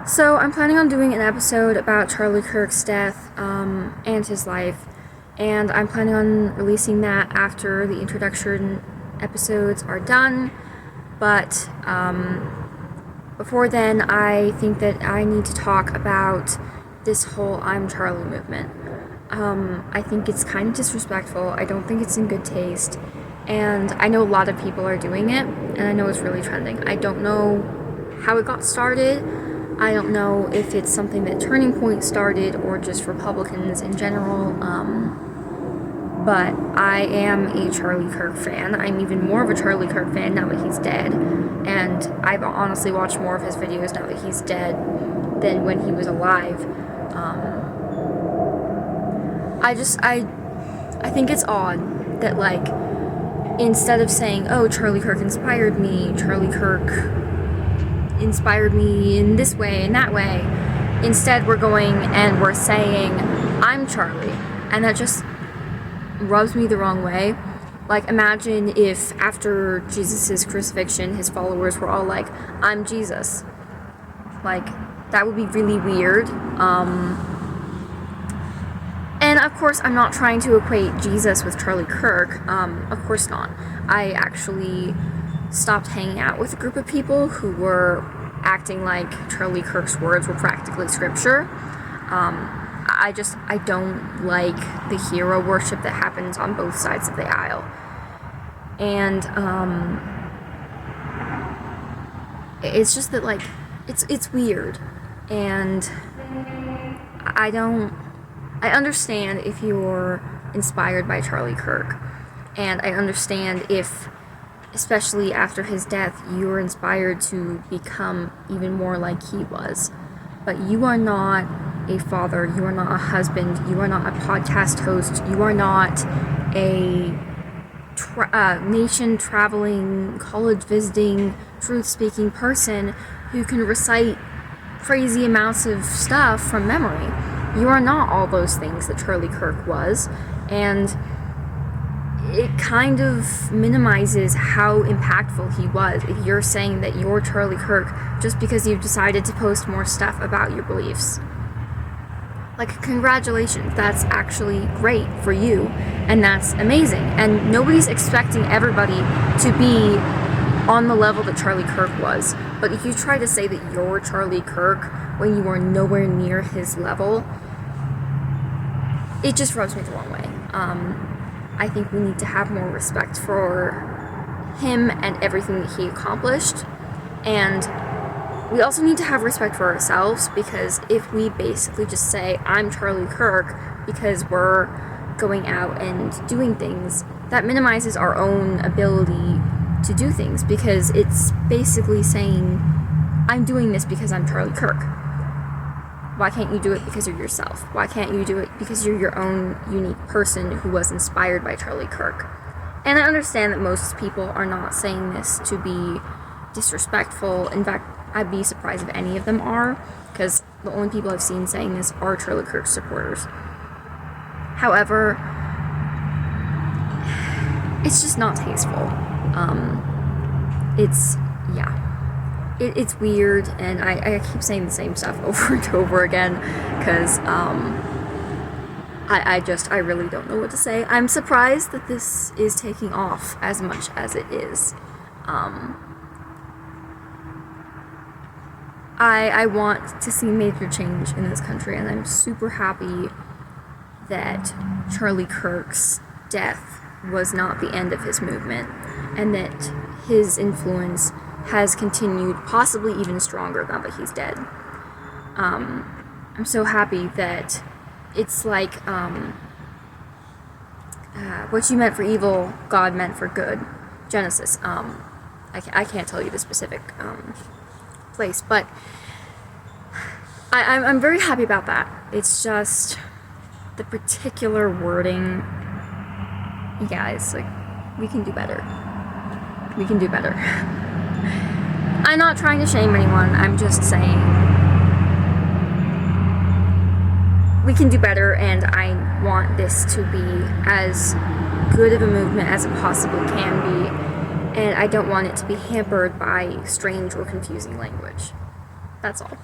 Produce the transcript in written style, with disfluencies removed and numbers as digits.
So I'm planning on doing an episode about Charlie Kirk's death and his life, and I'm planning on releasing that after the introduction episodes are done, but before then I think that I need to talk about this whole I'm Charlie movement. I think it's kind of disrespectful. I don't think it's in good taste, and I know a lot of people are doing it, and I know it's really trending. I don't know how it got started. I don't know if it's something that Turning Point started or just Republicans in general, but I am a Charlie Kirk fan. I'm even more of a Charlie Kirk fan now that he's dead, and I've honestly watched more of his videos now that he's dead than when he was alive. I think it's odd that, like, instead of saying, oh, Charlie Kirk inspired me, Charlie Kirk inspired me in this way and that way, instead we're going and we're saying, I'm Charlie, and that just rubs me the wrong way. Like, imagine if after Jesus' crucifixion, his followers were all like, I'm Jesus. Like, that would be really weird. And of course, I'm not trying to equate Jesus with Charlie Kirk. Of course not. I actually stopped hanging out with a group of people who were acting like Charlie Kirk's words were practically scripture. I don't like the hero worship that happens on both sides of the aisle. And it's just that, like, it's weird. And I understand if you're inspired by Charlie Kirk, and I understand if, especially after his death, you were inspired to become even more like he was. But you are not a father, you are not a husband, you are not a podcast host, you are not a nation-traveling, college-visiting, truth-speaking person who can recite crazy amounts of stuff from memory. You are not all those things that Charlie Kirk was, and it kind of minimizes how impactful he was if you're saying that you're Charlie Kirk just because you've decided to post more stuff about your beliefs. Like, congratulations, that's actually great for you, and that's amazing. And nobody's expecting everybody to be on the level that Charlie Kirk was. But if you try to say that you're Charlie Kirk when you are nowhere near his level, it just rubs me the wrong way. I think we need to have more respect for him and everything that he accomplished, and we also need to have respect for ourselves, because if we basically just say, I'm Charlie Kirk, because we're going out and doing things, that minimizes our own ability to do things, because it's basically saying, I'm doing this because I'm Charlie Kirk. Why can't you do it because you're yourself? Why can't you do it because you're your own unique person who was inspired by Charlie Kirk? And I understand that most people are not saying this to be disrespectful. In fact, I'd be surprised if any of them are, because the only people I've seen saying this are Charlie Kirk supporters. However, it's just not tasteful. It's weird, and I keep saying the same stuff over and over again, because I really don't know what to say. I'm surprised that this is taking off as much as it is. I want to see major change in this country, and I'm super happy that Charlie Kirk's death was not the end of his movement, and that his influence has continued, possibly even stronger now that he's dead. I'm so happy that it's like, what you meant for evil, God meant for good. Genesis. I can't tell you the specific place, but I'm very happy about that. It's just the particular wording. You guys, like, we can do better. We can do better. I'm not trying to shame anyone, I'm just saying we can do better, and I want this to be as good of a movement as it possibly can be, and I don't want it to be hampered by strange or confusing language. That's all.